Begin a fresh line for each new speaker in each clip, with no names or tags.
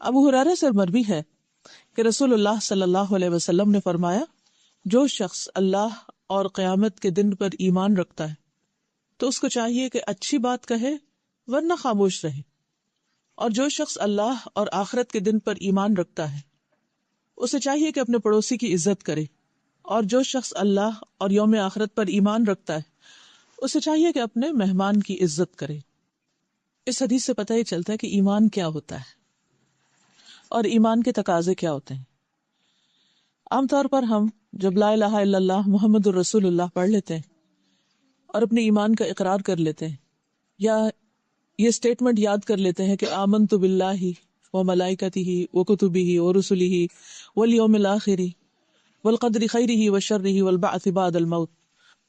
ابو ہریرہ سے مروی ہے کہ رسول اللہ صلی اللہ علیہ وسلم نے فرمایا، جو شخص اللہ اور قیامت کے دن پر ایمان رکھتا ہے تو اس کو چاہیے کہ اچھی بات کہے ورنہ خاموش رہے، اور جو شخص اللہ اور آخرت کے دن پر ایمان رکھتا ہے اسے چاہیے کہ اپنے پڑوسی کی عزت کرے، اور جو شخص اللہ اور یوم آخرت پر ایمان رکھتا ہے اسے چاہیے کہ اپنے مہمان کی عزت کرے۔ اس حدیث سے پتہ یہ چلتا ہے کہ ایمان کیا ہوتا ہے اور ایمان کے تقاضے کیا ہوتے ہیں۔ عام طور پر ہم جب لا الہ الا اللہ محمد الرسول اللہ پڑھ لیتے ہیں اور اپنے ایمان کا اقرار کر لیتے ہیں، یا یہ سٹیٹمنٹ یاد کر لیتے ہیں کہ آمنت باللہ وملائکتہ وکتبہ ورسلہ والیوم الآخر والقدر خیرہ وشرہ والبعث بعد الموت،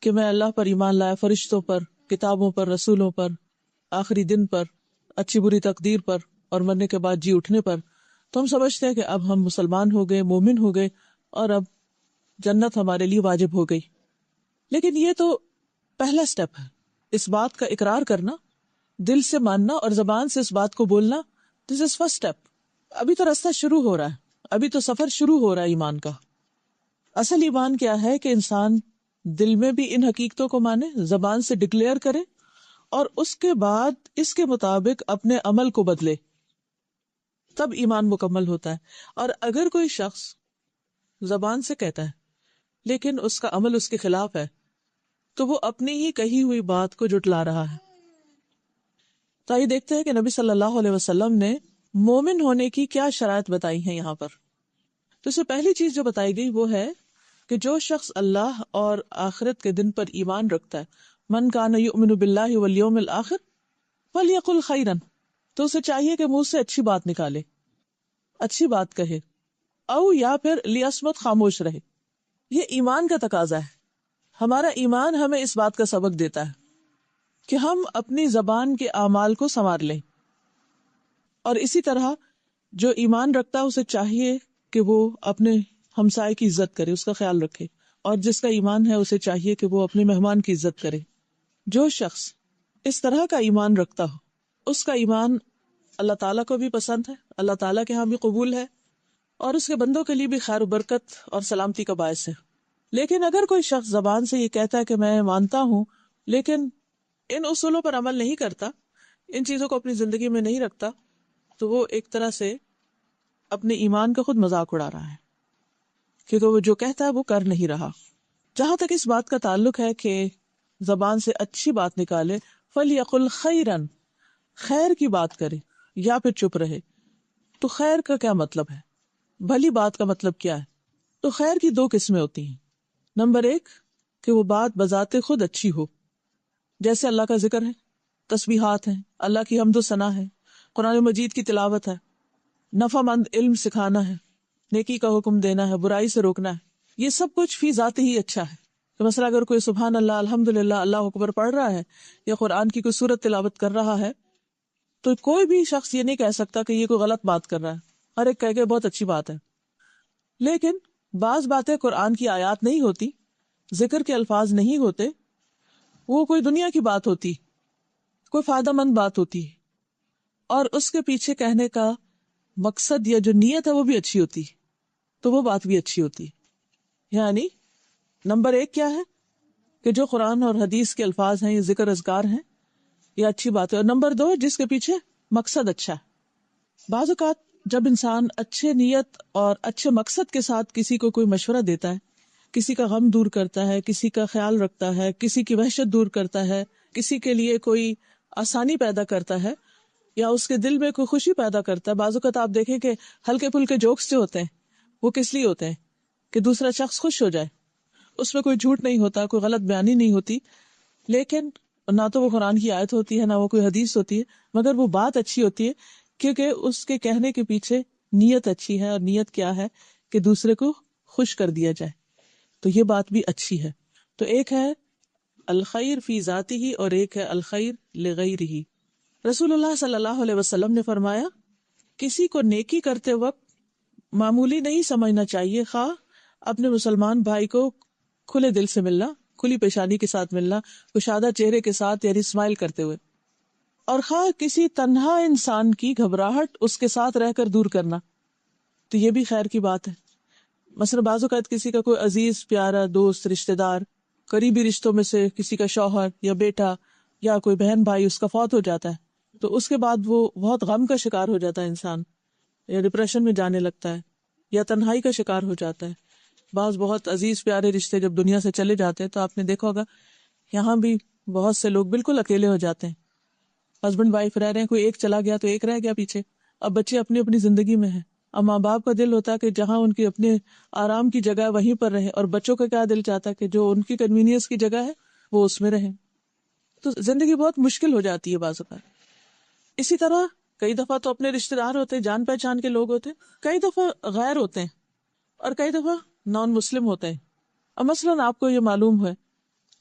کہ میں اللہ پر ایمان لایا، فرشتوں پر، کتابوں پر، رسولوں پر، آخری دن پر، اچھی بری تقدیر پر، اور مرنے کے بعد جی اٹھنے پر، تو ہم سمجھتے ہیں کہ اب ہم مسلمان ہو گئے، مومن ہو گئے، اور اب جنت ہمارے لیے واجب ہو گئی۔ لیکن یہ تو پہلا سٹیپ ہے، اس بات کا اقرار کرنا، دل سے ماننا اور زبان سے اس بات کو بولنا، دس از فرسٹ سٹیپ۔ ابھی تو راستہ شروع ہو رہا ہے، ابھی تو سفر شروع ہو رہا ہے ایمان کا۔ اصل ایمان کیا ہے کہ انسان دل میں بھی ان حقیقتوں کو مانے، زبان سے ڈکلیئر کرے، اور اس کے بعد اس کے مطابق اپنے عمل کو بدلے، تب ایمان مکمل ہوتا ہے۔ اور اگر کوئی شخص زبان سے کہتا ہے لیکن اس کا عمل اس کے خلاف ہے تو وہ اپنی ہی کہی ہوئی بات کو جھٹلا رہا ہے۔ تو یہ دیکھتے ہیں کہ نبی صلی اللہ علیہ وسلم نے مومن ہونے کی کیا شرائط بتائی ہیں یہاں پر۔ تو اس سے پہلی چیز جو بتائی گئی وہ ہے کہ جو شخص اللہ اور آخرت کے دن پر ایمان رکھتا ہے، من کان یؤمن باللہ والیوم الآخر فلیقل خیرا، تو اسے چاہیے کہ منہ سے اچھی بات نکالے، اچھی بات کہے، او یا پھر لیصمت، خاموش رہے۔ یہ ایمان کا تقاضا ہے۔ ہمارا ایمان ہمیں اس بات کا سبق دیتا ہے کہ ہم اپنی زبان کے اعمال کو سنوار لیں، اور اسی طرح جو ایمان رکھتا ہے اسے چاہیے کہ وہ اپنے ہمسائے کی عزت کرے، اس کا خیال رکھے، اور جس کا ایمان ہے اسے چاہیے کہ وہ اپنے مہمان کی عزت کرے۔ جو شخص اس طرح کا ایمان رکھتا ہو اس کا ایمان اللہ تعالیٰ کو بھی پسند ہے، اللہ تعالیٰ کے ہاں بھی قبول ہے، اور اس کے بندوں کے لیے بھی خیر و برکت اور سلامتی کا باعث ہے۔ لیکن اگر کوئی شخص زبان سے یہ کہتا ہے کہ میں مانتا ہوں لیکن ان اصولوں پر عمل نہیں کرتا، ان چیزوں کو اپنی زندگی میں نہیں رکھتا، تو وہ ایک طرح سے اپنے ایمان کا خود مذاق اڑا رہا ہے، کیونکہ وہ جو کہتا ہے وہ کر نہیں رہا۔ جہاں تک اس بات کا تعلق ہے کہ زبان سے اچھی بات نکالے، فَلْيَقُلْ خَيْرًا، خیر کی بات کرے یا پھر چپ رہے۔ تو خیر کا کیا مطلب ہے؟ بھلی بات کا مطلب کیا ہے؟ تو خیر کی دو قسمیں ہوتی ہیں۔ نمبر ایک کہ وہ بات بذات خود اچھی ہو، جیسے اللہ کا ذکر ہے، تسبیحات ہیں، اللہ کی حمد و ثنا ہے، قرآن مجید کی تلاوت ہے، نفع مند علم سکھانا ہے، نیکی کا حکم دینا ہے، برائی سے روکنا ہے، یہ سب کچھ فی ذات ہی اچھا ہے۔ تو مثلا اگر کوئی سبحان اللہ، الحمدللہ، اللہ اکبر پڑھ رہا ہے یا قرآن کی کوئی سورت تلاوت کر رہا ہے، تو کوئی بھی شخص یہ نہیں کہہ سکتا کہ یہ کوئی غلط بات کر رہا ہے، ہر ایک کہے کہ بہت اچھی بات ہے۔ لیکن بعض باتیں قرآن کی آیات نہیں ہوتی، ذکر کے الفاظ نہیں ہوتے، وہ کوئی دنیا کی بات ہوتی، کوئی فائدہ مند بات ہوتی، اور اس کے پیچھے کہنے کا مقصد یا جو نیت ہے وہ بھی اچھی ہوتی، تو وہ بات بھی اچھی ہوتی۔ یعنی نمبر ایک کیا ہے کہ جو قرآن اور حدیث کے الفاظ ہیں، یہ ذکر اذکار ہیں، یہ اچھی بات ہے۔ اور نمبر دو، جس کے پیچھے مقصد اچھا ہے۔ بعض اوقات جب انسان اچھے نیت اور اچھے مقصد کے ساتھ کسی کو کوئی مشورہ دیتا ہے، کسی کا غم دور کرتا ہے، کسی کا خیال رکھتا ہے، کسی کی وحشت دور کرتا ہے، کسی کے لیے کوئی آسانی پیدا کرتا ہے یا اس کے دل میں کوئی خوشی پیدا کرتا ہے۔ بعض اوقات آپ دیکھیں کہ ہلکے پھلکے جوکس جو ہوتے ہیں وہ کس لیے ہوتے ہیں؟ کہ دوسرا شخص خوش ہو جائے، اس میں کوئی جھوٹ نہیں ہوتا، کوئی غلط بیانی نہیں ہوتی، لیکن نہ تو وہ قرآن کی آیت ہوتی ہے، نہ وہ کوئی حدیث ہوتی ہے، مگر وہ بات اچھی ہوتی ہے کیونکہ اس کے کہنے کے پیچھے نیت اچھی ہے، اور نیت کیا ہے کہ دوسرے کو خوش کر دیا جائے، تو یہ بات بھی اچھی ہے۔ تو ایک ہے الخیر فی ذاتہ اور ایک ہے الخیر لغیرہ۔ رسول اللہ صلی اللہ علیہ وسلم نے فرمایا کسی کو نیکی کرتے وقت معمولی نہیں سمجھنا چاہیے، خواہ اپنے مسلمان بھائی کو کھلے دل سے ملنا، کھلی پیشانی کے ساتھ ملنا، کشادہ چہرے کے ساتھ، یعنی اسمائل کرتے ہوئے، اور خواہ کسی تنہا انسان کی گھبراہٹ اس کے ساتھ رہ کر دور کرنا، تو یہ بھی خیر کی بات ہے۔ مثلا بعض اوقات کسی کا کوئی عزیز پیارا دوست رشتہ دار قریبی رشتوں میں سے کسی کا شوہر یا بیٹا یا کوئی بہن بھائی اس کا فوت ہو جاتا ہے، تو اس کے بعد وہ بہت غم کا شکار ہو جاتا ہے انسان، یا ڈپریشن میں جانے لگتا ہے یا تنہائی کا شکار ہو جاتا ہے۔ بعض بہت عزیز پیارے رشتے جب دنیا سے چلے جاتے ہیں تو آپ نے دیکھا ہوگا یہاں بھی بہت سے لوگ بالکل اکیلے ہو جاتے ہیں، ہسبینڈ وائف رہ رہے ہیں، کوئی ایک چلا گیا تو ایک رہ گیا پیچھے، اب بچے اپنی اپنی زندگی میں ہیں، اب ماں باپ کا دل ہوتا ہے کہ جہاں ان کی اپنے آرام کی جگہ ہے وہیں پر رہے، اور بچوں کا کیا دل چاہتا ہے کہ جو ان کی کنوینئنس کی جگہ ہے وہ اس میں رہیں، تو زندگی بہت مشکل ہو جاتی ہے بعض اوقات۔ اسی طرح کئی دفعہ تو اپنے رشتہ دار ہوتے ہیں، جان پہچان کے لوگ ہوتے ہیں، کئی دفعہ غیر ہوتے ہیں، اور کئی دفعہ نان مسلم ہوتے ہیں۔ اب مثلاً آپ کو یہ معلوم ہے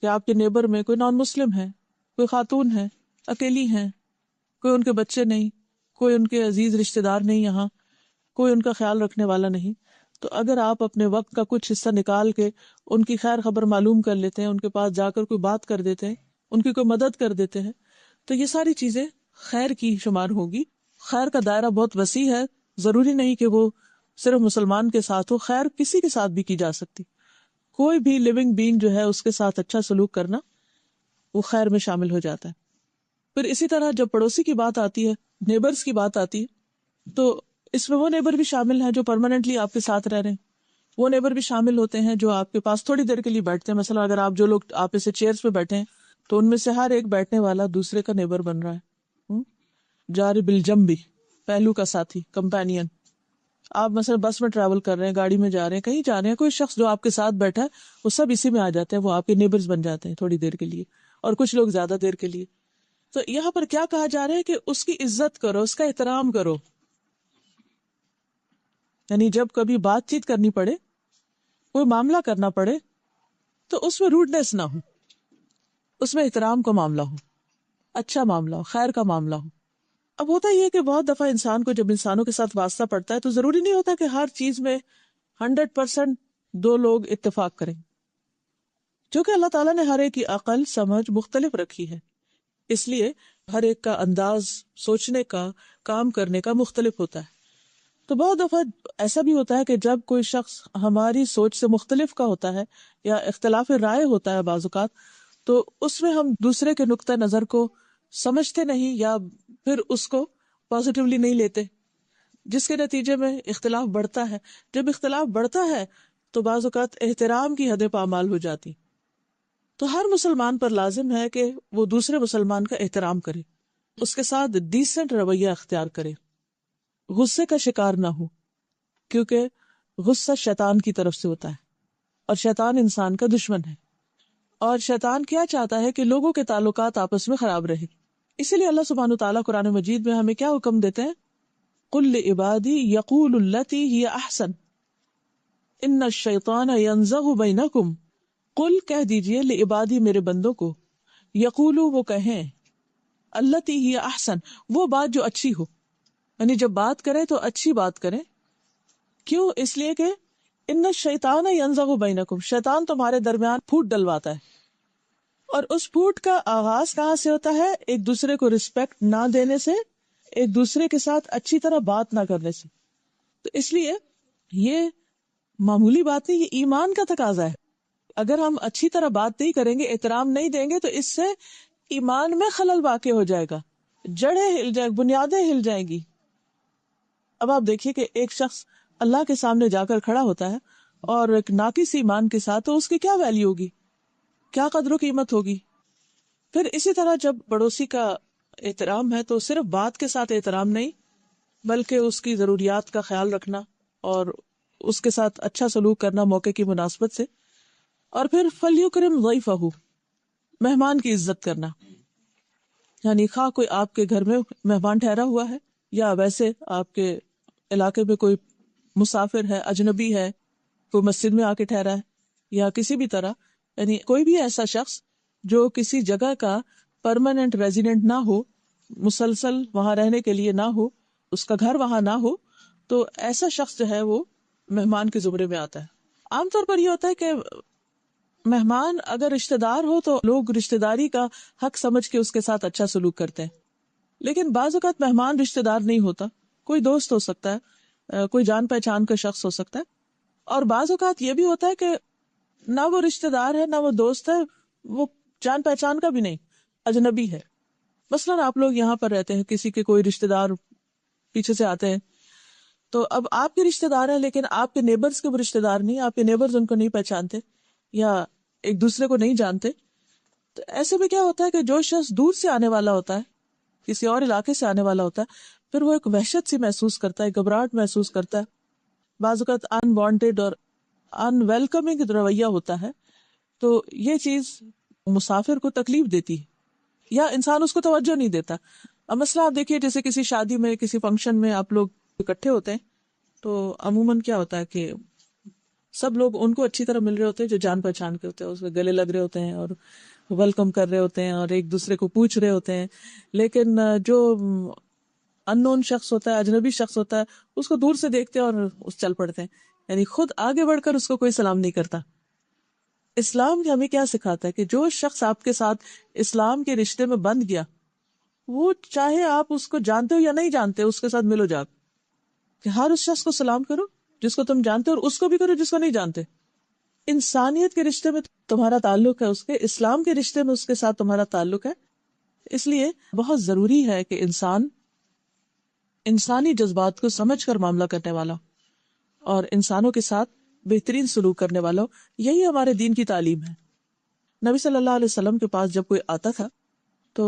کہ آپ کے نیبر میں کوئی نان مسلم ہے، کوئی خاتون ہے، اکیلی ہیں، کوئی ان کے بچے نہیں، کوئی ان کے عزیز رشتہ دار نہیں، یہاں کوئی ان کا خیال رکھنے والا نہیں، تو اگر آپ اپنے وقت کا کچھ حصہ نکال کے ان کی خیر خبر معلوم کر لیتے ہیں، ان کے پاس جا کر کوئی بات کر دیتے ہیں، ان کی کوئی مدد کر دیتے ہیں، تو یہ ساری چیزیں خیر کی شمار ہوگی۔ خیر کا دائرہ بہت وسیع ہے، ضروری نہیں کہ وہ صرف مسلمان کے ساتھ ہو، خیر کسی کے ساتھ بھی کی جا سکتی، کوئی بھی لیونگ بینگ جو ہے اس کے ساتھ اچھا سلوک کرنا وہ خیر میں شامل ہو جاتا ہے۔ پھر اسی طرح جب پڑوسی کی بات آتی ہے، نیبرز کی بات آتی ہے، تو اس میں وہ نیبر بھی شامل ہیں جو پرماننٹلی آپ کے ساتھ رہ رہے ہیں، وہ نیبر بھی شامل ہوتے ہیں جو آپ کے پاس تھوڑی دیر کے لیے بیٹھتے ہیں۔ مثلا اگر آپ جو لوگ آپ اسے چیئرز پہ بیٹھے ہیں تو ان میں سے ہر ایک بیٹھنے والا دوسرے کا نیبر بن رہا ہے، جار بالجنب، پہلو کا ساتھی، کمپینین۔ آپ مثلا بس میں ٹریول کر رہے ہیں، گاڑی میں جا رہے ہیں، کہیں جا رہے ہیں، کوئی شخص جو آپ کے ساتھ بیٹھا ہے وہ سب اسی میں آ جاتے ہیں، وہ آپ کے نیبرز بن جاتے ہیں تھوڑی دیر کے لیے، اور کچھ لوگ زیادہ دیر کے لیے۔ تو یہاں پر کیا کہا جا رہا ہے کہ اس کی عزت کرو، اس کا احترام کرو، یعنی جب کبھی بات چیت کرنی پڑے، کوئی معاملہ کرنا پڑے، تو اس میں روڈنس نہ ہو، اس میں احترام کا معاملہ ہو، اچھا معاملہ ہو، خیر کا معاملہ ہو۔ اب ہوتا یہ کہ بہت دفعہ انسان کو جب انسانوں کے ساتھ واسطہ پڑتا ہے تو ضروری نہیں ہوتا کہ ہر چیز میں 100% دو لوگ اتفاق کریں، کیونکہ اللہ تعالیٰ نے ہر ایک کی عقل سمجھ مختلف رکھی ہے، اس لیے ہر ایک کا انداز سوچنے کا، کام کرنے کا مختلف ہوتا ہے۔ تو بہت دفعہ ایسا بھی ہوتا ہے کہ جب کوئی شخص ہماری سوچ سے مختلف کا ہوتا ہے یا اختلاف رائے ہوتا ہے بعض اوقات، تو اس میں ہم دوسرے کے نقطہ نظر کو سمجھتے نہیں یا پھر اس کو پازیٹیولی نہیں لیتے، جس کے نتیجے میں اختلاف بڑھتا ہے۔ جب اختلاف بڑھتا ہے تو بعض اوقات احترام کی حدیں پامال ہو جاتی، تو ہر مسلمان پر لازم ہے کہ وہ دوسرے مسلمان کا احترام کرے، اس کے ساتھ ڈیسنٹ رویہ اختیار کرے، غصے کا شکار نہ ہو، کیونکہ غصہ شیطان کی طرف سے ہوتا ہے اور شیطان انسان کا دشمن ہے، اور شیطان کیا چاہتا ہے کہ لوگوں کے تعلقات آپس میں خراب رہے۔ اسی لیے اللہ سبحانہ وتعالیٰ قرآن مجید میں ہمیں کیا حکم دیتے ہیں؟ قل لعبادی یقول التی ہی احسن ان الشیطان ینزغ بینکم، قل کہہ دیجئے لعبادی میرے بندوں کو، یقولو وہ کہیں، التی ہی احسن وہ بات جو اچھی ہو، یعنی جب بات کریں تو اچھی بات کریں۔ کیوں؟ اس لیے کہ ان الشیطان ینزغ بینکم، شیطان تمہارے درمیان پھوٹ ڈلواتا ہے، اور اس پھوٹ کا آغاز کہاں سے ہوتا ہے؟ ایک دوسرے کو رسپیکٹ نہ دینے سے، ایک دوسرے کے ساتھ اچھی طرح بات نہ کرنے سے۔ تو اس لیے یہ معمولی بات نہیں، یہ ایمان کا تقاضا ہے۔ اگر ہم اچھی طرح بات نہیں کریں گے، احترام نہیں دیں گے، تو اس سے ایمان میں خلل واقع ہو جائے گا، جڑیں ہل جائیں، بنیادیں ہل جائیں گی۔ اب آپ دیکھیے کہ ایک شخص اللہ کے سامنے جا کر کھڑا ہوتا ہے اور ایک ناقص ایمان کے ساتھ، تو اس کی کیا ویلیو ہوگی، کیا قدر و قیمت ہوگی۔ پھر اسی طرح جب پڑوسی کا احترام ہے تو صرف بات کے ساتھ احترام نہیں، بلکہ اس کی ضروریات کا خیال رکھنا اور اس کے ساتھ اچھا سلوک کرنا موقع کی مناسبت سے۔ اور پھر فَلْيُكْرِمْ ضَيْفَهُ، مہمان کی عزت کرنا، یعنی خواہ کوئی آپ کے گھر میں مہمان ٹھہرا ہوا ہے یا ویسے آپ کے علاقے میں کوئی مسافر ہے، اجنبی ہے، کوئی مسجد میں آ کے ٹھہرا ہے، یا کسی بھی طرح، یعنی کوئی بھی ایسا شخص جو کسی جگہ کا پرماننٹ ریزیڈنٹ نہ ہو، مسلسل وہاں رہنے کے لیے نہ ہو، اس کا گھر وہاں نہ ہو، تو ایسا شخص جو ہے وہ مہمان کے زمرے میں آتا ہے۔ عام طور پر یہ ہوتا ہے کہ مہمان اگر رشتہ دار ہو تو لوگ رشتہ داری کا حق سمجھ کے اس کے ساتھ اچھا سلوک کرتے ہیں، لیکن بعض اوقات مہمان رشتہ دار نہیں ہوتا، کوئی دوست ہو سکتا ہے، کوئی جان پہچان کا شخص ہو سکتا ہے، اور بعض اوقات یہ بھی ہوتا ہے کہ نہ وہ رشتہ دار ہے نہ وہ دوست ہے، وہ جان پہچان کا بھی نہیں، اجنبی ہے۔ مثلاً آپ لوگ یہاں پر رہتے ہیں، کسی کے کوئی رشتہ دار پیچھے سے آتے ہیں، تو اب آپ کے رشتہ دار ہیں لیکن آپ کے نیبرز کے وہ رشتہ دار نہیں، آپ کے نیبرز ان کو نہیں پہچانتے یا ایک دوسرے کو نہیں جانتے، تو ایسے میں کیا ہوتا ہے کہ جو شخص دور سے آنے والا ہوتا ہے، کسی اور علاقے سے آنے والا ہوتا ہے، پھر وہ ایک وحشت سی محسوس کرتا ہے، گھبراہٹ محسوس کرتا ہے، بعض اوقات ان وانٹیڈ اور ان ویلکمنگ رویہ ہوتا ہے، تو یہ چیز مسافر کو تکلیف دیتی ہے یا انسان اس کو توجہ نہیں دیتا۔ اب مسئلہ آپ دیکھیے، جیسے کسی شادی میں، کسی فنکشن میں آپ لوگ اکٹھے ہوتے ہیں تو عموماً کیا ہوتا ہے کہ سب لوگ ان کو اچھی طرح مل رہے ہوتے ہیں جو جان پہچان کے ہوتے ہیں، اس کے گلے لگ رہے ہوتے ہیں اور ویلکم کر رہے ہوتے ہیں اور ایک دوسرے کو پوچھ رہے ہوتے ہیں، لیکن جو ان نون شخص ہوتا ہے، اجنبی شخص ہوتا ہے، اس کو دور سے دیکھتے ہیں اور اس چل پڑتے ہیں، یعنی خود آگے بڑھ کر اس کو کوئی سلام نہیں کرتا۔ اسلام ہمیں کیا سکھاتا ہے کہ جو شخص آپ کے ساتھ اسلام کے رشتے میں بندھ گیا، وہ چاہے آپ اس کو جانتے ہو یا نہیں جانتے، اس کے ساتھ ملو جاؤ، کہ ہر اس شخص کو سلام کرو جس کو تم جانتے ہو، اور اس کو بھی کرو جس کو نہیں جانتے۔ انسانیت کے رشتے میں تمہارا تعلق ہے، اس کے اسلام کے رشتے میں اس کے ساتھ تمہارا تعلق ہے، اس لیے بہت ضروری ہے کہ انسان انسانی جذبات کو سمجھ کر معاملہ کرنے والا اور انسانوں کے ساتھ بہترین سلوک کرنے والا ہو۔ یہی ہمارے دین کی تعلیم ہے۔ نبی صلی اللہ علیہ وسلم کے پاس جب کوئی آتا تھا تو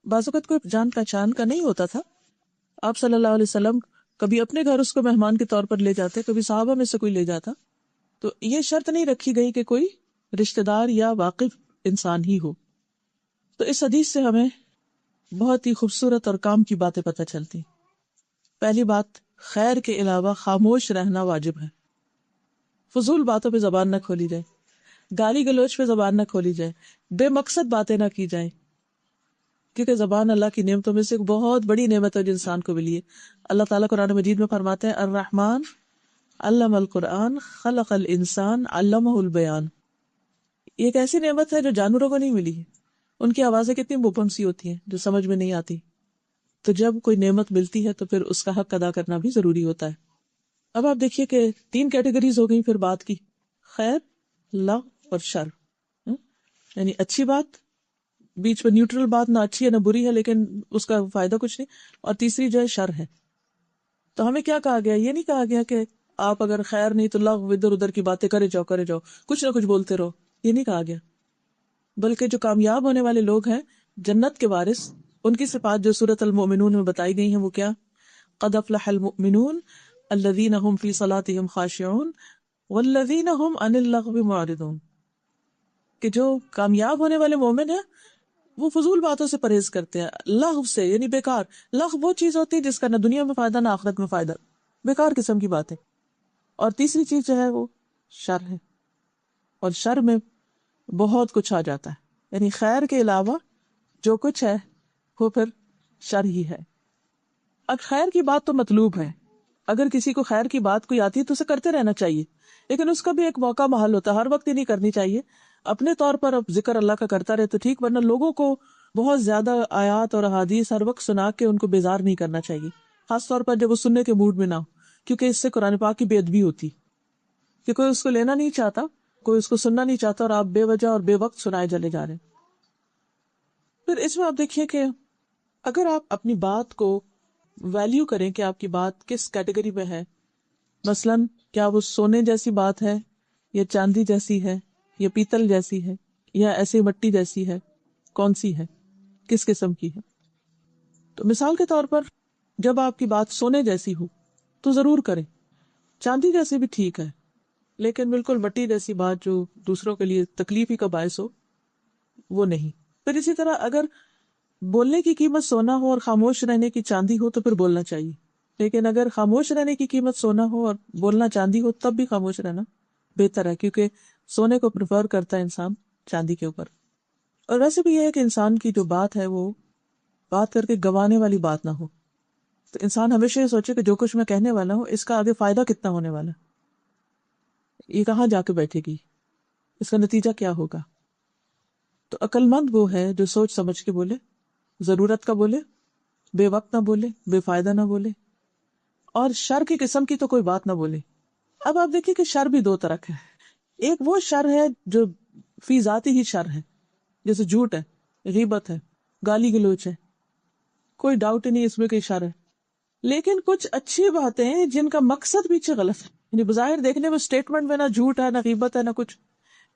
بعض اوقات کوئی جان پہچان کا نہیں ہوتا تھا، آپ صلی اللہ علیہ وسلم کبھی اپنے گھر اس کو مہمان کے طور پر لے جاتے، کبھی صحابہ میں سے کوئی لے جاتا، تو یہ شرط نہیں رکھی گئی کہ کوئی رشتہ دار یا واقف انسان ہی ہو۔ تو اس حدیث سے ہمیں بہت ہی خوبصورت اور کام کی باتیں پتہ چلتی۔ پہلی بات، خیر کے علاوہ خاموش رہنا واجب ہے، فضول باتوں پہ زبان نہ کھولی جائے، گالی گلوچ پہ زبان نہ کھولی جائے، بے مقصد باتیں نہ کی جائیں، کیونکہ زبان اللہ کی نعمتوں میں سے ایک بہت بڑی نعمت ہے جو انسان کو ملی ہے۔ اللہ تعالیٰ قرآن مجید میں فرماتے ہیں، الرحمن علم القرآن خلق الانسان علمہ البیان۔ یہ ایک ایسی نعمت ہے جو جانوروں کو نہیں ملی ہے، ان کی آوازیں کتنی مبہم سی ہوتی ہیں جو سمجھ میں نہیں آتی، تو جب کوئی نعمت ملتی ہے تو پھر اس کا حق ادا کرنا بھی ضروری ہوتا ہے۔ اب آپ دیکھیے کہ 3 کیٹیگریز ہو گئی پھر بات کی، خیر، لغو اور شر، یعنی اچھی بات، بیچ میں نیوٹرل بات، نہ اچھی ہے نہ بری ہے لیکن اس کا فائدہ کچھ نہیں، اور تیسری جو ہے شر ہے۔ تو ہمیں کیا کہا گیا؟ یہ نہیں کہا گیا کہ آپ اگر خیر نہیں تو لغو، ادھر ادھر کی باتیں کرے جاؤ، کچھ نہ کچھ بولتے رہو، یہ نہیں کہا گیا، بلکہ جو کامیاب ہونے والے لوگ ہیں، جنت کے وارث، ان کی صفات جو سورۃ المؤمنون میں بتائی گئی ہیں وہ کیا؟ قد افلح المؤمنون الذین هم فی صلاتهم خاشعون والذین هم عن اللغو معرضون، کہ جو کامیاب ہونے والے مومن ہیں وہ فضول باتوں سے پرہیز کرتے ہیں، لغو سے یعنی بیکار۔ لغو وہ چیز ہوتی ہے جس کا نہ دنیا میں فائدہ نہ آخرت میں فائدہ، بیکار قسم کی باتیں۔ اور تیسری چیز جو ہے وہ شر ہے، اور شر میں بہت کچھ آ جاتا ہے، یعنی خیر کے علاوہ جو کچھ ہے وہ پھر شر ہی ہے۔ اب خیر کی بات تو مطلوب ہے، اگر کسی کو خیر کی بات کوئی آتی ہے تو اسے کرتے رہنا چاہیے، لیکن اس کا بھی ایک موقع محل ہوتا ہے، ہر وقت ہی نہیں کرنی چاہیے۔ اپنے طور پر اب ذکر اللہ کا کرتا رہے تو ٹھیک، ورنہ لوگوں کو بہت زیادہ آیات اور احادیث ہر وقت سنا کے ان کو بیزار نہیں کرنا چاہیے، خاص طور پر جب وہ سننے کے موڈ میں نہ ہو، کیونکہ اس سے قرآن پاک کی بے ادبی ہوتی، کہ کوئی اس کو لینا نہیں چاہتا، کوئی اس کو سننا نہیں چاہتا، اور آپ بے وجہ اور بے وقت سنائے چلے جا رہے ہیں۔ پھر اس میں آپ دیکھیے کہ اگر آپ اپنی بات کو ویلیو کریں کہ آپ کی بات کس کیٹیگری میں ہے، مثلاً کیا وہ سونے جیسی بات ہے یا چاندی جیسی ہے یا پیتل جیسی ہے یا ایسی مٹی جیسی ہے، کون سی ہے، کس قسم کی ہے؟ تو مثال کے طور پر جب آپ کی بات سونے جیسی ہو تو ضرور کریں، چاندی جیسی بھی ٹھیک ہے، لیکن بالکل مٹی جیسی بات جو دوسروں کے لیے تکلیف ہی کا باعث ہو وہ نہیں۔ پھر اسی طرح اگر بولنے کی قیمت سونا ہو اور خاموش رہنے کی چاندی ہو تو پھر بولنا چاہیے، لیکن اگر خاموش رہنے کی قیمت سونا ہو اور بولنا چاندی ہو تب بھی خاموش رہنا بہتر ہے، کیونکہ سونے کو پریفر کرتا ہے انسان چاندی کے اوپر۔ اور ویسے بھی یہ ہے کہ انسان کی جو بات ہے وہ بات کر کے گوانے والی بات نہ ہو، تو انسان ہمیشہ یہ سوچے کہ جو کچھ میں کہنے والا ہوں اس کا آگے فائدہ کتنا ہونے والا ہے، یہ کہاں جا کے بیٹھے گی، اس کا نتیجہ کیا ہوگا۔ تو عقل مند وہ ہے جو سوچ سمجھ کے بولے، ضرورت کا بولے، بے وقت نہ بولے، بے فائدہ نہ بولے، اور شر کی قسم کی تو کوئی بات نہ بولے۔ اب آپ دیکھیے کہ شر بھی دو طرح کا ہے۔ ایک وہ شر ہے جو فی ذاتی ہی شر ہے، جیسے جھوٹ ہے، غیبت ہے، گالی گلوچ ہے، کوئی ڈاؤٹ ہی نہیں اس میں کہ شر ہے۔ لیکن کچھ اچھی باتیں ہیں جن کا مقصد پیچھے غلط ہے، یعنی بظاہر دیکھنے میں اسٹیٹمنٹ میں نہ جھوٹ ہے نہ غیبت ہے نہ کچھ،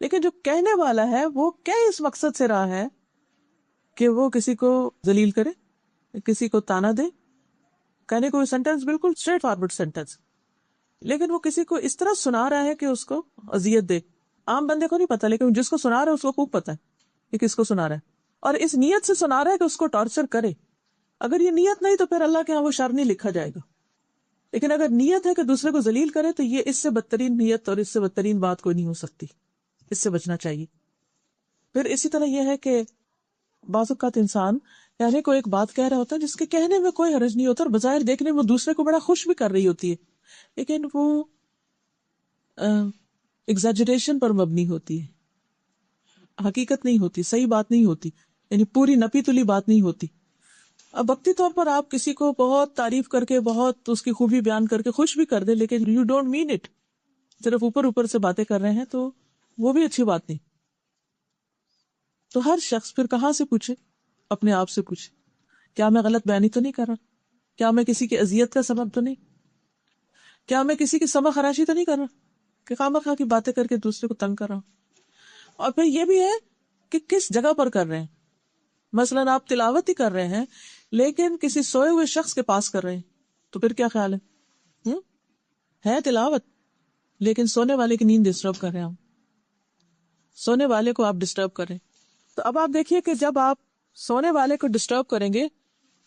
لیکن جو کہنے والا ہے وہ کیا اس مقصد سے رہا ہے کہ وہ کسی کو ذلیل کرے، کسی کو تانا دے۔ کہنے کو سینٹینس بالکل اسٹریٹ فارورڈ سینٹینس، لیکن وہ کسی کو اس طرح سنا رہا ہے کہ اس کو اذیت دے۔ عام بندے کو نہیں پتا، لیکن جس کو سنا رہا ہے اس کو خوب پتا ہے کہ کس کو سنا رہا ہے، اور اس نیت سے سنا رہا ہے کہ اس کو ٹارچر کرے۔ اگر یہ نیت نہیں تو پھر اللہ کے ہاں وہ شر نہیں لکھا جائے گا، لیکن اگر نیت ہے کہ دوسرے کو ذلیل کرے تو یہ اس سے بدترین نیت اور اس سے بدترین بات کوئی نہیں ہو سکتی، اس سے بچنا چاہیے۔ پھر اسی طرح یہ ہے کہ بعض اوقات انسان یعنی کوئی ایک بات کہہ رہا ہوتا ہے جس کے کہنے میں کوئی حرج نہیں ہوتا، اور بظاہر دیکھنے میں وہ دوسرے کو بڑا خوش بھی کر رہی ہوتی ہے، لیکن وہ ایگزیجریشن پر مبنی ہوتی ہے، حقیقت نہیں ہوتی، صحیح بات نہیں ہوتی، یعنی پوری نپی تلی بات نہیں ہوتی۔ اب وقتی طور پر آپ کسی کو بہت تعریف کر کے، بہت اس کی خوبی بیان کر کے خوش بھی کر دیں، لیکن یو ڈونٹ مین اٹ، صرف اوپر اوپر سے باتیں کر رہے ہیں، تو وہ بھی اچھی بات نہیں۔ تو ہر شخص پھر کہاں سے پوچھے؟ اپنے آپ سے پوچھے، کیا میں غلط بیانی تو نہیں کر رہا؟ کیا میں کسی کی اذیت کا سبب تو نہیں؟ کیا میں کسی کی سبق خراشی تو نہیں کر رہا کہ خواہ کی باتیں کر کے دوسرے کو تنگ کر رہا ہوں؟ اور پھر یہ بھی ہے کہ کس جگہ پر کر رہے ہیں۔ مثلاً آپ تلاوت ہی کر رہے ہیں لیکن کسی سوئے ہوئے شخص کے پاس کر رہے ہیں، تو پھر کیا خیال ہے تلاوت لیکن سونے والے کی نیند ڈسٹرب کر رہے ہیں، ہم سونے والے کو آپ ڈسٹرب کر رہے ہیں۔ تو اب آپ دیکھیے کہ جب آپ سونے والے کو ڈسٹرب کریں گے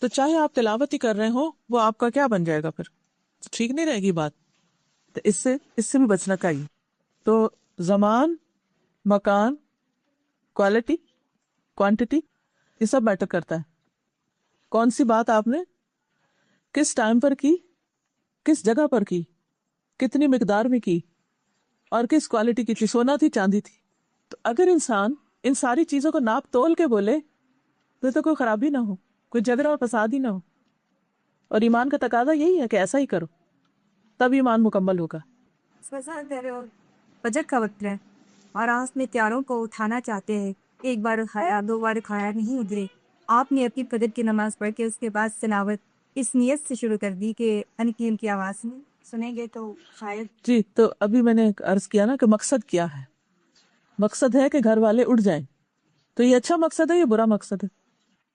تو چاہے آپ تلاوت ہی کر رہے ہو، وہ آپ کا کیا بن جائے گا؟ پھر ٹھیک نہیں رہے گی بات۔ تو اس سے بھی بچنا چاہیے۔ تو زمان، مکان، کوالٹی، کوانٹٹی، یہ سب میٹر کرتا ہے۔ کون سی بات آپ نے کس ٹائم پر کی، کس جگہ پر کی، کتنی مقدار میں کی، اور کس کوالٹی کی تھی، سونا تھی چاندی تھی۔ تو اگر انسان ان ساری چیزوں کو ناپ تول کے بولے تو کوئی خرابی نہ ہو، کوئی جھگڑا اور فساد ہی نہ ہو۔ اور ایمان کا تقاضا یہی ہے کہ ایسا ہی کرو، تب ایمان مکمل ہوگا۔
فجر کا وقت ہے اور آنکھ میں تیاروں کو اٹھانا چاہتے ہیں، ایک بار کھایا، دو بار کھایا، نہیں ادھرے۔ آپ نے اپنی فجر کی نماز پڑھ کے اس کے بعد تلاوت اس نیت سے شروع کر دی کہ ان کی آواز سنیں گے تو شاید۔
جی، تو ابھی میں نے عرض کیا نا کہ مقصد کیا ہے۔ مقصد ہے کہ گھر والے اٹھ جائیں، تو یہ اچھا مقصد ہے یا برا مقصد ہے؟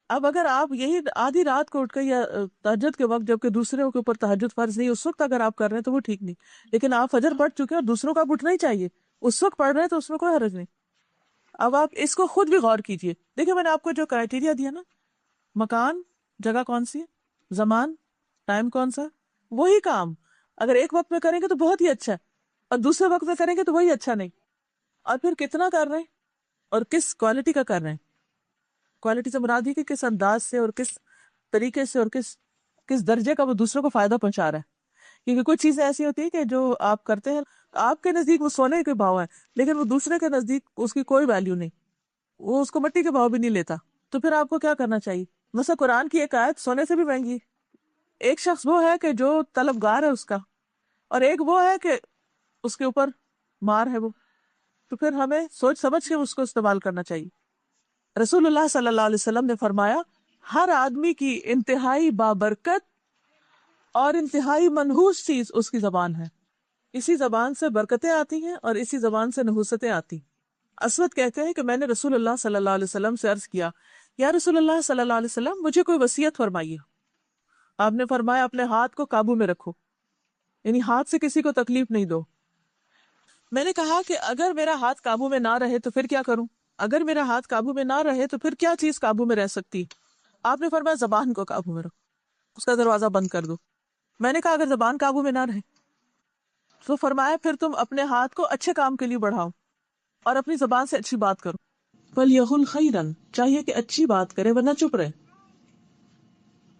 اب اگر آپ یہی آدھی رات کو اٹھ کے یا تہجد کے وقت، جبکہ دوسروں کے اوپر تہجد فرض نہیں، اس وقت اگر آپ کر رہے ہیں تو وہ ٹھیک نہیں، لیکن آپ فجر پڑھ چکے ہیں اور دوسروں کو آپ اٹھنا ہی چاہیے، اس وقت پڑھ رہے ہیں تو اس میں کوئی حرج نہیں۔ اب آپ اس کو خود بھی غور کیجئے۔ دیکھیں میں نے آپ کو جو کرائیٹیریا دیا نا، مکان، جگہ کون سی ہے، زمان، ٹائم کون سا، وہی کام اگر ایک وقت میں کریں گے تو بہت ہی اچھا ہے، اور دوسرے وقت میں کریں گے تو وہی اچھا نہیں۔ اور پھر کتنا کر رہے ہیں اور کس کوالٹی کا کر رہے ہیں۔ کوالٹی سے مراد یہ کہ کس انداز سے اور کس طریقے سے اور کس درجے کا وہ دوسروں کو فائدہ پہنچا رہا ہے۔ کیونکہ کچھ چیزیں ایسی ہوتی ہیں کہ جو آپ کرتے ہیں، آپ کے نزدیک وہ سونے کے بھاؤ ہے، لیکن وہ دوسرے کے نزدیک اس کی کوئی ویلیو نہیں، وہ اس کو مٹی کے بھاؤ بھی نہیں لیتا۔ تو پھر آپ کو کیا کرنا چاہیے؟ مثلا قرآن کی ایک آیت سونے سے بھی مہنگی ہے۔ ایک شخص وہ ہے کہ جو طلبگار ہے اس کا، اور ایک وہ ہے کہ اس کے اوپر مار ہے وہ، تو پھر ہمیں سوچ سمجھ کے اس کو استعمال کرنا چاہیے۔ رسول اللہ صلی اللہ علیہ وسلم نے فرمایا، ہر آدمی کی انتہائی بابرکت اور انتہائی منحوس چیز اس کی زبان ہے۔ اسی زبان سے برکتیں آتی ہیں اور اسی زبان سے نحوستیں آتی ہیں۔ اسود کہتے ہیں کہ میں نے رسول اللہ صلی اللہ علیہ وسلم سے عرض کیا، یا رسول اللہ صلی اللہ علیہ وسلم مجھے کوئی وصیت فرمائیے۔ آپ نے فرمایا اپنے ہاتھ کو قابو میں رکھو، یعنی ہاتھ سے کسی کو تکلیف نہیں دو۔ میں نے کہا کہ اگر میرا ہاتھ قابو میں نہ رہے تو پھر کیا کروں؟ اگر میرا ہاتھ قابو میں نہ رہے تو پھر کیا چیز قابو میں رہ سکتی؟ آپ نے فرمایا زبان کو قابو میں رکھو، اس کا دروازہ بند کر دو۔ میں نے کہا اگر زبان قابو میں نہ رہے تو فرمایا پھر تم اپنے ہاتھ کو اچھے کام کے لیے بڑھاؤ اور اپنی زبان سے اچھی بات کرو۔ فَلْيَقُلْ خَيْرًا، چاہیے کہ اچھی بات کرے ورنہ چپ رہے۔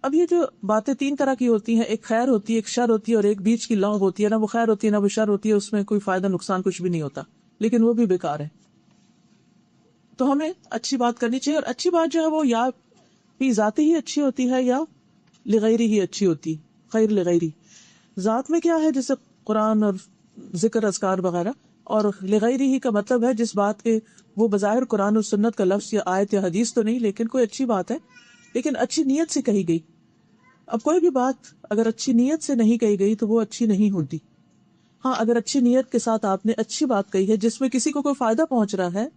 اب یہ جو باتیں تین طرح کی ہوتی ہیں، ایک خیر ہوتی ہے، ایک شر ہوتی ہے، اور ایک بیچ کی لغو ہوتی ہے، نہ وہ خیر ہوتی ہے نہ وہ شر ہوتی ہے، اس میں کوئی فائدہ نقصان کچھ بھی نہیں ہوتا، لیکن وہ بھی بیکار ہے۔ تو ہمیں اچھی بات کرنی چاہیے، اور اچھی بات جو ہے وہ یا فی ذاتی ہی اچھی ہوتی ہے یا لغیری ہی اچھی ہوتی، خیر لغیری. ذات میں کیا ہے؟ جیسے قرآن اور ذکر اذکار وغیرہ. اور لغیری ہی کا مطلب ہے جس بات کے وہ بظاہر قرآن اور سنت کا لفظ یا آیت یا حدیث تو نہیں، لیکن کوئی اچھی بات ہے، لیکن اچھی نیت سے کہی گئی. اب کوئی بھی بات اگر اچھی نیت سے نہیں کہی گئی تو وہ اچھی نہیں ہوتی. ہاں اگر اچھی نیت کے ساتھ آپ نے اچھی بات کہی ہے جس میں کسی کو کوئی فائدہ پہنچ رہا ہے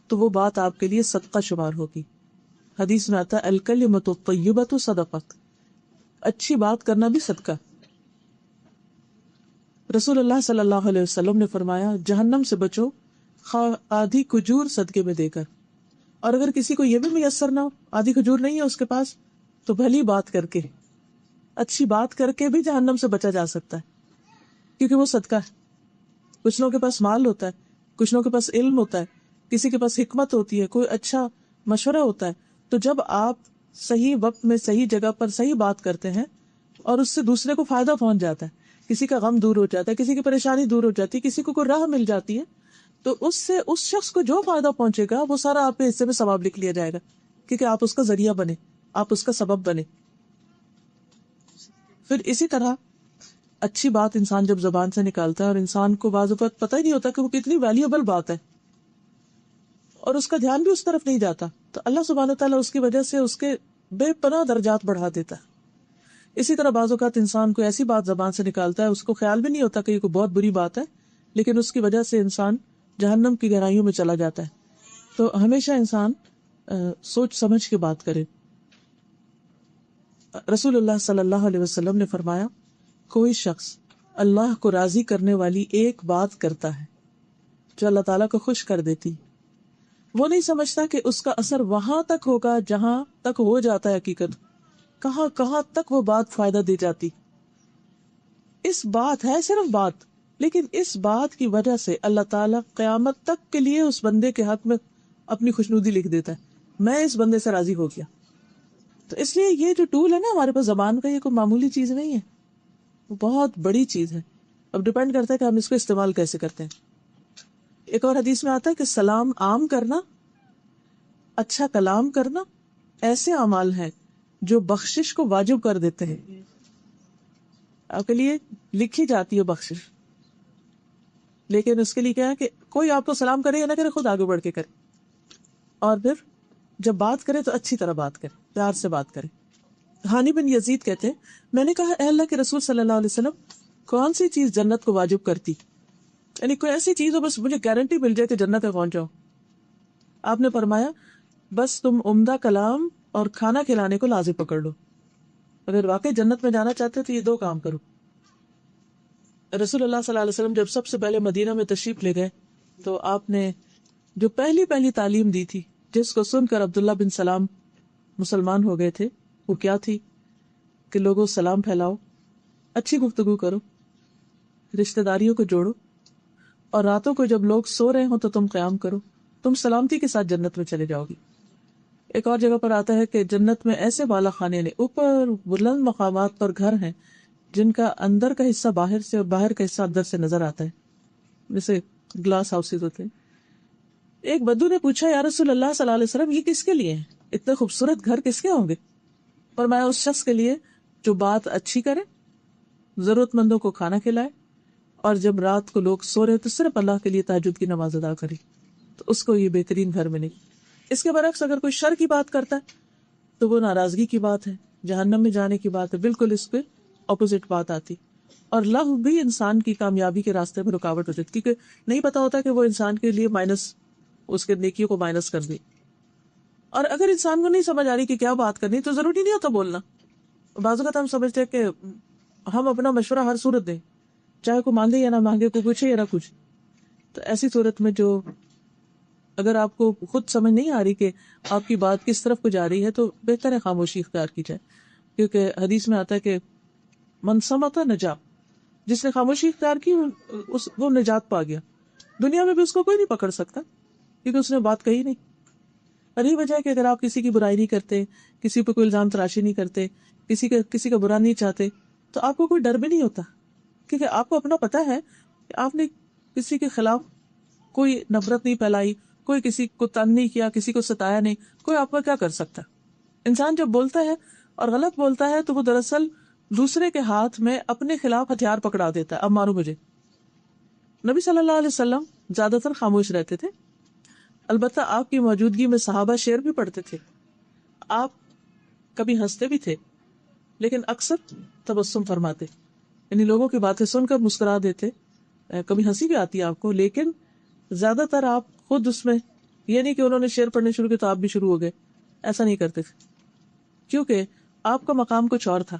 تو وہ بات آپ کے لیے صدقہ شمار ہوگی. حدیث میں آتا ہے الکلمۃ الطیبۃ صدقہ، اچھی بات کرنا بھی صدقہ. رسول اللہ صلی اللہ علیہ وسلم نے فرمایا جہنم سے بچو خواہ آدھی کھجور صدقے میں دے کر. اور اگر کسی کو یہ بھی میسر نہ ہو، آدھی کھجور نہیں ہے اس کے پاس، تو بھلی بات کر کے، اچھی بات کر کے بھی جہنم سے بچا جا سکتا ہے، کیونکہ وہ صدقہ ہے. کچھ لوگوں کے پاس مال ہوتا ہے، کچھ لوگوں کے پاس علم ہوتا ہے، کسی کے پاس حکمت ہوتی ہے، کوئی اچھا مشورہ ہوتا ہے. تو جب آپ صحیح وقت میں صحیح جگہ پر صحیح بات کرتے ہیں اور اس سے دوسرے کو فائدہ پہنچ جاتا ہے، کسی کا غم دور ہو جاتا ہے، کسی کی پریشانی دور ہو جاتی ہے، کسی کو کوئی راہ مل جاتی ہے، تو اس سے اس شخص کو جو فائدہ پہنچے گا وہ سارا آپ کے حصے میں ثواب لکھ لیا جائے گا، کیونکہ آپ اس کا ذریعہ بنے، آپ اس کا سبب بنے. پھر اسی طرح اچھی بات انسان جب زبان سے نکالتا ہے اور انسان کو بعض اوقات پتہ ہی نہیں ہوتا کہ وہ کتنی ویلیوبل بات ہے اور اس کا دھیان بھی اس طرف نہیں جاتا، تو اللہ سبحانہ تعالیٰ اس کی وجہ سے اس کے بے پناہ درجات بڑھا دیتا ہے. اسی طرح بعض اوقات انسان کو ایسی بات زبان سے نکالتا ہے اس کو خیال بھی نہیں ہوتا کہ یہ کوئی بہت بری بات ہے، لیکن اس کی وجہ سے انسان جہنم کی گہرائیوں میں چلا جاتا ہے. تو ہمیشہ انسان سوچ سمجھ کے بات کرے. رسول اللہ صلی اللہ علیہ وسلم نے فرمایا کوئی شخص اللہ کو راضی کرنے والی ایک بات کرتا ہے جو اللہ تعالیٰ کو خوش کر دیتی، وہ نہیں سمجھتا کہ اس کا اثر وہاں تک ہوگا جہاں تک ہو جاتا ہے حقیقت، کہاں کہاں تک وہ بات فائدہ دے جاتی. اس بات ہے صرف بات، لیکن اس بات کی وجہ سے اللہ تعالیٰ قیامت تک کے لیے اس بندے کے حق میں اپنی خوشنودی لکھ دیتا ہے، میں اس بندے سے راضی ہو گیا. تو اس لیے یہ جو ٹول ہے نا ہمارے پاس زبان کا، یہ کوئی معمولی چیز نہیں ہے، وہ بہت بڑی چیز ہے. اب ڈپینڈ کرتا ہے کہ ہم اس کو استعمال کیسے کرتے ہیں. ایک اور حدیث میں آتا ہے کہ سلام عام کرنا، اچھا کلام کرنا ایسے اعمال ہیں جو بخشش کو واجب کر دیتے ہیں. آپ کے لیے لکھی جاتی ہے بخشش، لیکن اس کے لیے کیا ہے کہ کوئی آپ کو سلام کرے یا نہ کرے، خود آگے بڑھ کے کرے، اور پھر جب بات کرے تو اچھی طرح بات کرے، پیار سے بات کرے. ہانی بن یزید کہتے ہیں میں نے کہا اے اللہ کے رسول صلی اللہ علیہ وسلم کون سی چیز جنت کو واجب کرتی؟ یعنی کوئی ایسی چیز ہو بس مجھے گارنٹی مل جائے کہ جنت میں پہنچ جاؤ. آپ نے فرمایا بس تم عمدہ کلام اور کھانا کھلانے کو لازم پکڑ لو. اگر واقعی جنت میں جانا چاہتے ہو تو یہ دو کام کرو. رسول اللہ صلی اللہ علیہ وسلم جب سب سے پہلے مدینہ میں تشریف لے گئے تو آپ نے جو پہلی تعلیم دی تھی، جس کو سن کر عبداللہ بن سلام مسلمان ہو گئے تھے، وہ کیا تھی کہ لوگوں سلام پھیلاؤ، اچھی گفتگو کرو، رشتہ داریوں کو جوڑو، اور راتوں کو جب لوگ سو رہے ہوں تو تم قیام کرو، تم سلامتی کے ساتھ جنت میں چلے جاؤ گی. ایک اور جگہ پر آتا ہے کہ جنت میں ایسے بالا خانے نے اوپر بلند مقامات پر گھر ہیں جن کا اندر کا حصہ باہر سے اور باہر کا حصہ اندر سے نظر آتا ہے، جیسے گلاس ہاؤسز ہوتے ہیں. ایک بدو نے پوچھا یا رسول اللہ صلی اللہ علیہ وسلم یہ کس کے لیے ہیں؟ اتنے خوبصورت گھر کس کے ہوں گے؟ فرمایا اس شخص کے لیے جو بات اچھی کرے، ضرورت مندوں کو کھانا کھلائے، اور جب رات کو لوگ سو رہے تو صرف اللہ کے لیے تہجد کی نماز ادا کرے، تو اس کو یہ بہترین گھر ملے. اس کے برعکس اگر کوئی شر کی بات کرتا ہے تو وہ ناراضگی کی بات ہے، جہنم میں جانے کی بات ہے، بالکل اس پہ اپوزٹ بات آتی. اور لغو بھی انسان کی کامیابی کے راستے میں رکاوٹ ہو جاتی، کیونکہ نہیں پتا ہوتا کہ وہ انسان کے لیے مائنس، اس کے نیکیوں کو مائنس کر دے. اور اگر انسان کو نہیں سمجھ آ رہی کہ کیا بات کرنی تو ضروری نہیں ہوتا بولنا. بعض اوقات ہم سمجھتے ہیں کہ ہم اپنا مشورہ ہر صورت دیں، چاہے کوئی مانگے یا نہ مانگے، کوئی پوچھے یا نہ کچھ. تو ایسی صورت میں جو اگر آپ کو خود سمجھ نہیں آ رہی کہ آپ کی بات کس طرف کو جا رہی ہے تو بہتر ہے خاموشی اختیار کی جائے، کیونکہ حدیث میں آتا ہے کہ من صمت نجا، جس نے خاموشی اختیار کی وہ نجات پا گیا. دنیا میں بھی اس کو کوئی نہیں پکڑ سکتا کیونکہ اس نے بات کہی نہیں. اور یہی وجہ ہے کہ اگر آپ کسی کی برائی نہیں کرتے، کسی پہ کوئی الزام تراشی نہیں کرتے، کسی کا برا نہیں چاہتے، تو آپ کو کوئی ڈر بھی نہیں ہوتا، کیونکہ آپ کو اپنا پتہ ہے کہ آپ نے کسی کے خلاف کوئی نفرت نہیں پھیلائی، کوئی کسی کو تنگ نہیں کیا، کسی کو ستایا نہیں، کوئی آپ کا کیا کر سکتا. انسان جب بولتا ہے اور غلط بولتا ہے تو وہ دراصل دوسرے کے ہاتھ میں اپنے خلاف ہتھیار پکڑا دیتا ہے، اب مارو مجھے۔ نبی صلی اللہ علیہ وسلم زیادہ تر خاموش رہتے تھے، البتہ آپ کی موجودگی میں صحابہ شعر بھی پڑھتے تھے، آپ کبھی ہنستے بھی تھے لیکن اکثر تبسم فرماتے، یعنی لوگوں کی باتیں سن کر مسکرا دیتے، کبھی ہنسی بھی آتی ہے آپ کو، لیکن زیادہ تر آپ خود اس میں، یہ نہیں کہ انہوں نے شعر پڑھنے شروع کیا تو آپ بھی شروع ہو گئے، ایسا نہیں کرتے تھے، کیونکہ آپ کا مقام کچھ اور تھا۔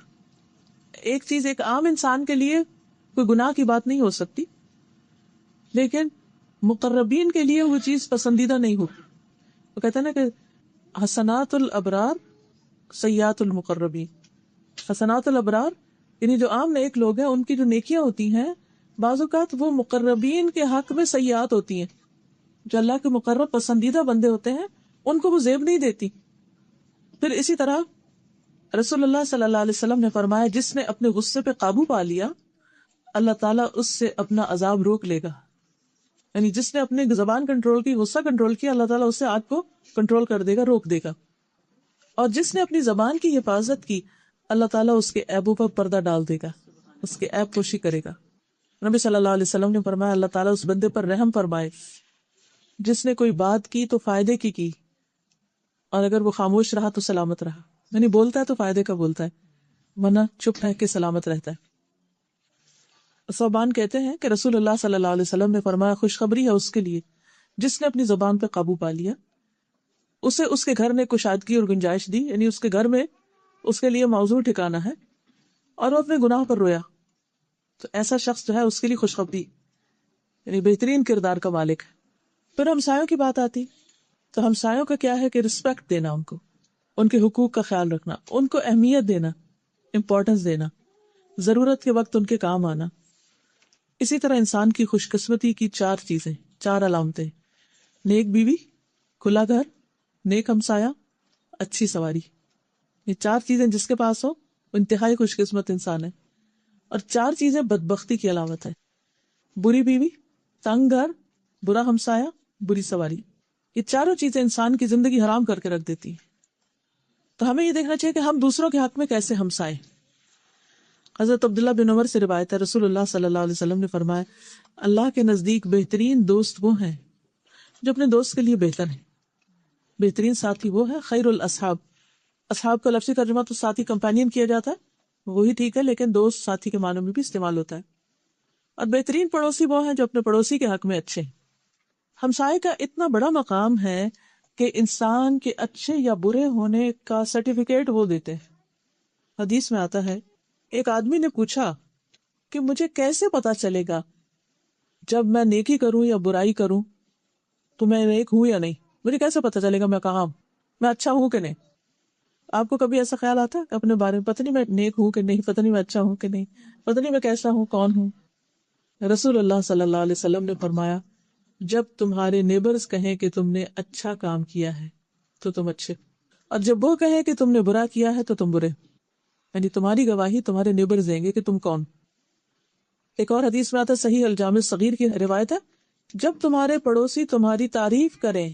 ایک چیز ایک عام انسان کے لیے کوئی گناہ کی بات نہیں ہو سکتی، لیکن مقربین کے لیے وہ چیز پسندیدہ نہیں ہوتی۔ وہ کہتے ہیں نا کہ حسنات الابرار سیئات المقربین، حسنات الابرار یعنی جو عام نیک لوگ ہیں ان کی جو نیکیاں ہوتی ہیں بعض اوقات وہ مقربین کے حق میں سیئات ہوتی ہیں، جو اللہ کے مقرب پسندیدہ بندے ہوتے ہیں ان کو وہ زیب نہیں دیتی۔ پھر اسی طرح رسول اللہ صلی اللہ علیہ وسلم نے فرمایا جس نے اپنے غصے پہ قابو پا لیا اللہ تعالیٰ اس سے اپنا عذاب روک لے گا، یعنی جس نے اپنی زبان کنٹرول کی، غصہ کنٹرول کیا، اللہ تعالیٰ اس سے آگ کو کنٹرول کر دے گا، روک دے گا۔ اور جس نے اپنی زبان کی حفاظت کی اللہ تعالیٰ اس کے عیبوں پر پردہ ڈال دے گا، اس کے عیب پوشی کرے گا۔ نبی صلی اللہ علیہ وسلم نے فرمایا اللہ تعالیٰ اس بندے پر رحم فرمائے جس نے کوئی بات کی تو فائدے کی اور اگر وہ خاموش رہا تو سلامت رہا، یعنی بولتا ہے تو فائدے کا بولتا ہے ورنہ چپ رہ کے سلامت رہتا ہے۔ صوبان کہتے ہیں کہ رسول اللہ صلی اللہ علیہ وسلم نے فرمایا خوشخبری ہے اس کے لیے جس نے اپنی زبان پہ قابو پا لیا، اسے اس کے گھر نے کشادگی اور گنجائش دی، یعنی اس کے گھر میں اس کے لیے موضوع ٹھکانا ہے، اور وہ اپنے گناہ پر رویا تو ایسا شخص جو ہے اس کے لیے خوشخبری، یعنی بہترین کردار کا مالک ہے۔ پھر ہمسایوں کی بات آتی تو ہمسایوں کا کیا ہے کہ رسپیکٹ دینا، ان کو ان کے حقوق کا خیال رکھنا، ان کو اہمیت دینا، امپورٹنس دینا، ضرورت کے وقت ان کے کام آنا۔ اسی طرح انسان کی خوش قسمتی کی 4 چیزیں، 4 علامتیں: نیک بیوی، کھلا گھر، نیک ہمسایہ، اچھی سواری۔ یہ 4 چیزیں جس کے پاس ہو وہ انتہائی خوش قسمت انسان ہے، اور 4 چیزیں بدبختی کی علامت ہے: بری بیوی، تنگ گھر، برا ہمسایہ، بری سواری۔ یہ چاروں چیزیں انسان کی زندگی حرام کر کے رکھ دیتی ہیں۔ تو ہمیں یہ دیکھنا چاہیے کہ ہم دوسروں کے حق میں کیسے ہمسائے۔ حضرت عبداللہ بن عمر سے روایت ہے رسول اللہ صلی اللہ علیہ وسلم نے فرمایا اللہ کے نزدیک بہترین دوست وہ ہیں جو اپنے دوست کے لیے بہتر ہیں، بہترین ساتھی وہ ہے خیر الاصحاب۔ اصحاب کا لفظی ترجمہ تو ساتھی کمپینین کیا جاتا ہے، وہی ٹھیک ہے، لیکن دوست ساتھی کے معنی میں بھی استعمال ہوتا ہے۔ اور بہترین پڑوسی وہ ہیں جو اپنے پڑوسی کے حق میں اچھے ہیں۔ ہمسائے کا اتنا بڑا مقام ہے کہ انسان کے اچھے یا برے ہونے کا سرٹیفکیٹ وہ دیتے ہیں۔ حدیث میں آتا ہے ایک آدمی نے پوچھا کہ مجھے کیسے پتا چلے گا جب میں نیکی کروں یا برائی کروں تو میں نیک ہوں یا نہیں، مجھے کیسے پتا چلے گا میں کہاں ہوں، میں اچھا ہوں کہ نہیں؟ آپ کو کبھی ایسا خیال آتا ہے کہ اپنے بارے میں پتہ نہیں میں نیک ہوں کہ نہیں، پتہ نہیں میں اچھا ہوں کہ نہیں، پتہ نہیں میں کیسا ہوں، کون ہوں؟ رسول اللہ صلی اللہ علیہ وسلم نے فرمایا جب تمہارے نیبرز کہیں کہ تم نے اچھا کام کیا ہے تو تم اچھے، اور جب وہ کہیں کہ تم نے برا کیا ہے تو تم برے، یعنی تمہاری گواہی تمہارے نیبرز دیں گے کہ تم کون۔ ایک اور حدیث میں آتا ہے صحیح الجامع صغیر کی روایت ہے جب تمہارے پڑوسی تمہاری تعریف کریں